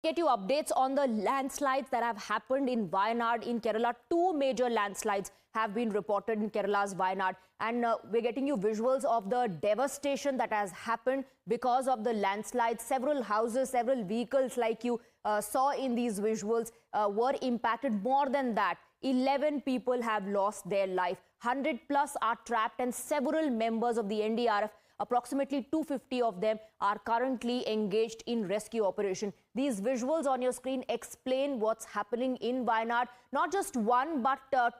Get you updates on the landslides that have happened in Wayanad in Kerala. Two major landslides have been reported in Kerala's Wayanad, and we're getting you visuals of the devastation that has happened because of the landslides. Several houses, several vehicles, like you saw in these visuals, were impacted. More than that, 11 people have lost their life. 100 plus are trapped, and several members of the NDRF, approximately 250 of them, are currently engaged in rescue operation. These visuals on your screen explain what's happening in Wayanad. Not just one, but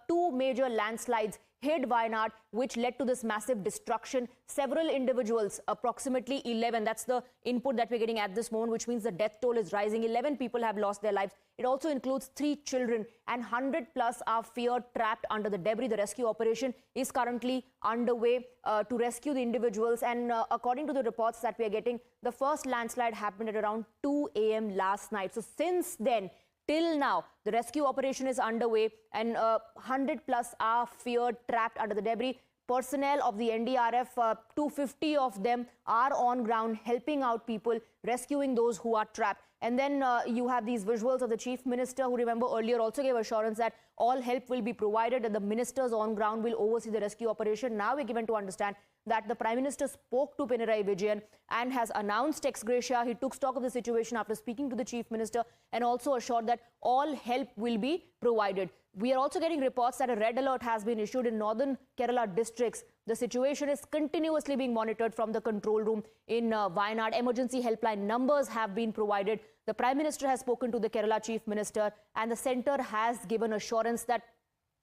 two major landslides hit Wayanad, which led to this massive destruction. Several individuals, approximately 11, that's the input that we're getting at this moment, which means the death toll is rising. 11 people have lost their lives. It also includes 3 children, and 100 plus are feared trapped under the debris. The rescue operation is currently underway to rescue the individuals. And according to the reports that we are getting, the first landslide happened at around 2 a.m. last night. So since then, till now, the rescue operation is underway, and 100 plus are feared trapped under the debris. Personnel of the NDRF, 250 of them, are on ground helping out people, rescuing those who are trapped. And then you have these visuals of the Chief Minister, who, remember, earlier also gave assurance that all help will be provided and the ministers on ground will oversee the rescue operation. Now we're given to understand that the Prime Minister spoke to Pinarayi Vijayan and has announced ex gratia. He took stock of the situation after speaking to the Chief Minister and also assured that all help will be provided. We are also getting reports that a red alert has been issued in northern Kerala districts. The situation is continuously being monitored from the control room in Wayanad. Emergency helpline numbers have been provided. The Prime Minister has spoken to the Kerala Chief Minister, and the centre has given assurance that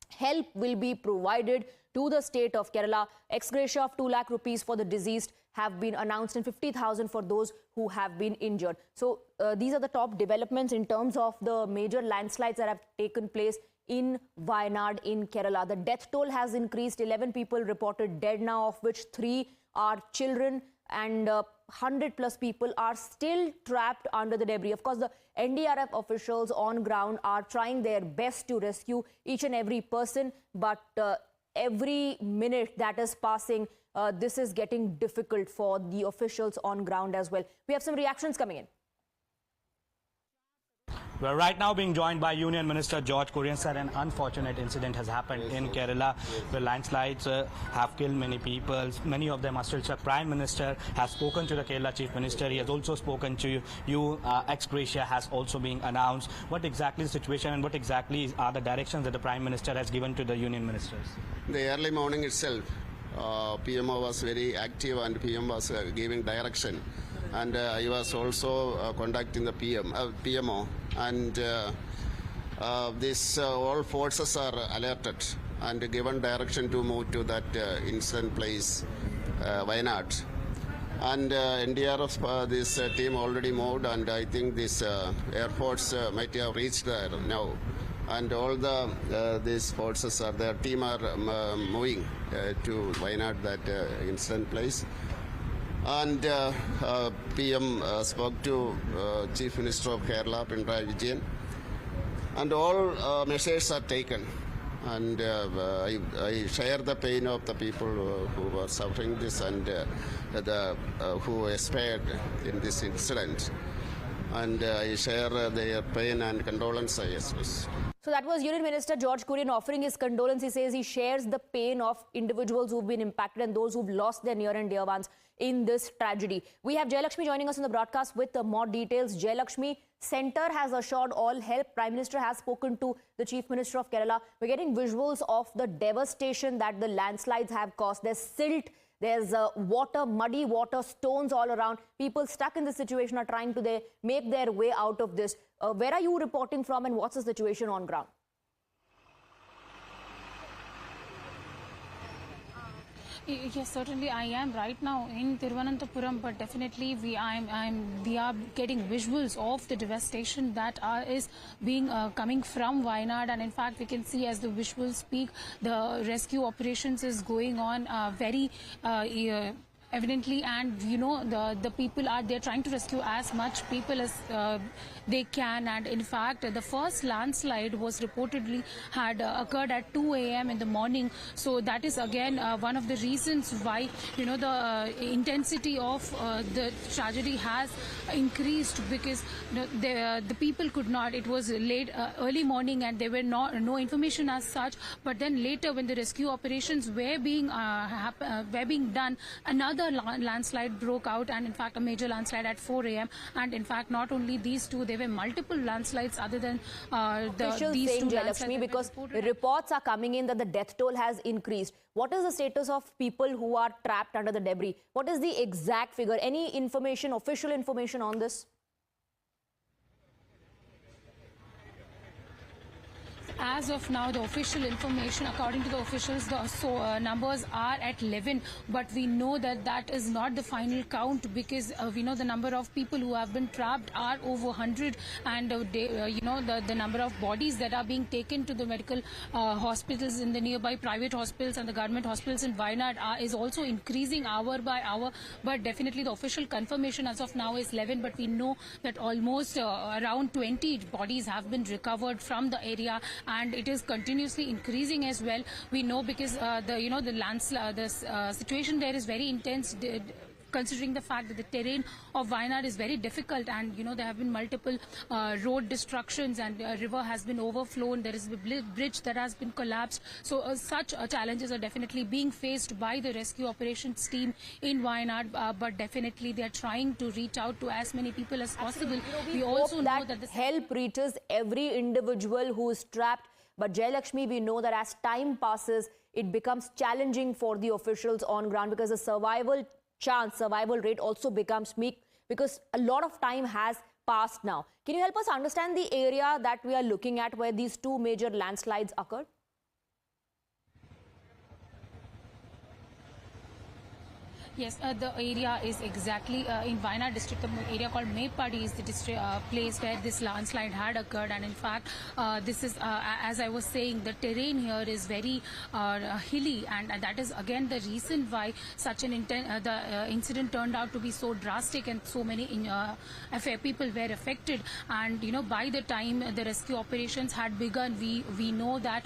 help will be provided to the state of Kerala. Ex gratia of 2 lakh rupees for the deceased have been announced, and 50,000 for those who have been injured. So these are the top developments in terms of the major landslides that have taken place in Wayanad in Kerala. The death toll has increased. 11 people reported dead now, of which 3 are children, and 100 plus people are still trapped under the debris. Of course, the NDRF officials on ground are trying their best to rescue each and every person, but every minute that is passing, this is getting difficult for the officials on ground as well. We have some reactions coming in. We're right now being joined by Union Minister George Kurian. Sir, an unfortunate incident has happened in Kerala where landslides have killed many people. Many of them are still stuck. Prime Minister has spoken to the Kerala Chief Minister. He has also spoken to you. Ex gratia has also been announced. What exactly is the situation, and what exactly are the directions that the Prime Minister has given to the Union Ministers? The early morning itself, PMO was very active, and PM was giving direction. And I was also contacting the PMO, and all forces are alerted and given direction to move to that incident place, Wayanad. And NDRF, this team already moved, and I think this Air Force might have reached there now. And all these forces are, their team are moving to Wayanad, that incident place. And PM spoke to Chief Minister of Kerala, Pinarayi Vijayan, and all measures are taken. And I share the pain of the people who were suffering this, and who expired in this incident. And I share their pain and condolences. So that was Union Minister George Kurian offering his condolence. He says he shares the pain of individuals who've been impacted and those who've lost their near and dear ones in this tragedy. We have Jayalakshmi joining us on the broadcast with more details. Jayalakshmi, Centre has assured all help. Prime Minister has spoken to the Chief Minister of Kerala. We're getting visuals of the devastation that the landslides have caused. There's silt, there's water, muddy water, stones all around. People stuck in this situation are trying to make their way out of this. Where are you reporting from, and what's the situation on ground? Yes, certainly I am right now in Thiruvananthapuram, but definitely we are getting visuals of the devastation that is being coming from Wayanad, and in fact we can see as the visuals speak, the rescue operations is going on very evidently, and the people they're trying to rescue as much people as they can. And in fact, the first landslide was reportedly had occurred at 2 a.m. in the morning. So that is again one of the reasons why the intensity of the tragedy has increased, because the people could not. It was late, early morning, and there were no information as such. But then later, when the rescue operations were being done, another landslide broke out, and in fact a major landslide at 4 a.m. And in fact, not only these two, there were multiple landslides other than these two landslides. Because reports are coming in that the death toll has increased. What is the status of people who are trapped under the debris? What is the exact figure? Any information, official information on this? As of now, the official information, according to the officials, the numbers are at 11. But we know that that is not the final count, because we know the number of people who have been trapped are over 100, and the number of bodies that are being taken to the medical hospitals in the nearby private hospitals and the government hospitals in Wayanad is also increasing hour by hour. But definitely the official confirmation as of now is 11. But we know that almost around 20 bodies have been recovered from the area, and it is continuously increasing as well. We know because the situation there is very intense, considering the fact that the terrain of Wayanad is very difficult, and there have been multiple road destructions, and a river has been overflown. There is a bridge that has been collapsed. So such challenges are definitely being faced by the rescue operations team in Wayanad, but definitely they are trying to reach out to as many people as possible. We also know that help reaches every individual who is trapped. But Jayalakshmi, we know that as time passes, it becomes challenging for the officials on ground, because the survival rate also becomes meek, because a lot of time has passed now. Can you help us understand the area that we are looking at where these two major landslides occurred? Yes, the area is exactly in Wayanad district. The area called Mepadi is the place where this landslide had occurred. And in fact, this is, as I was saying, the terrain here is very hilly, and that is again the reason why such an incident turned out to be so drastic, and so many people were affected. And by the time the rescue operations had begun, we know that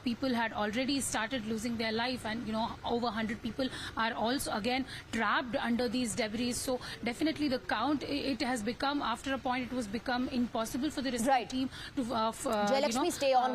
people had already started losing their life, and over 100 people are also again trapped under these debris. So definitely the count, it has become, after a point, it was become impossible for the rescue team to Jayalakshmi, stay on.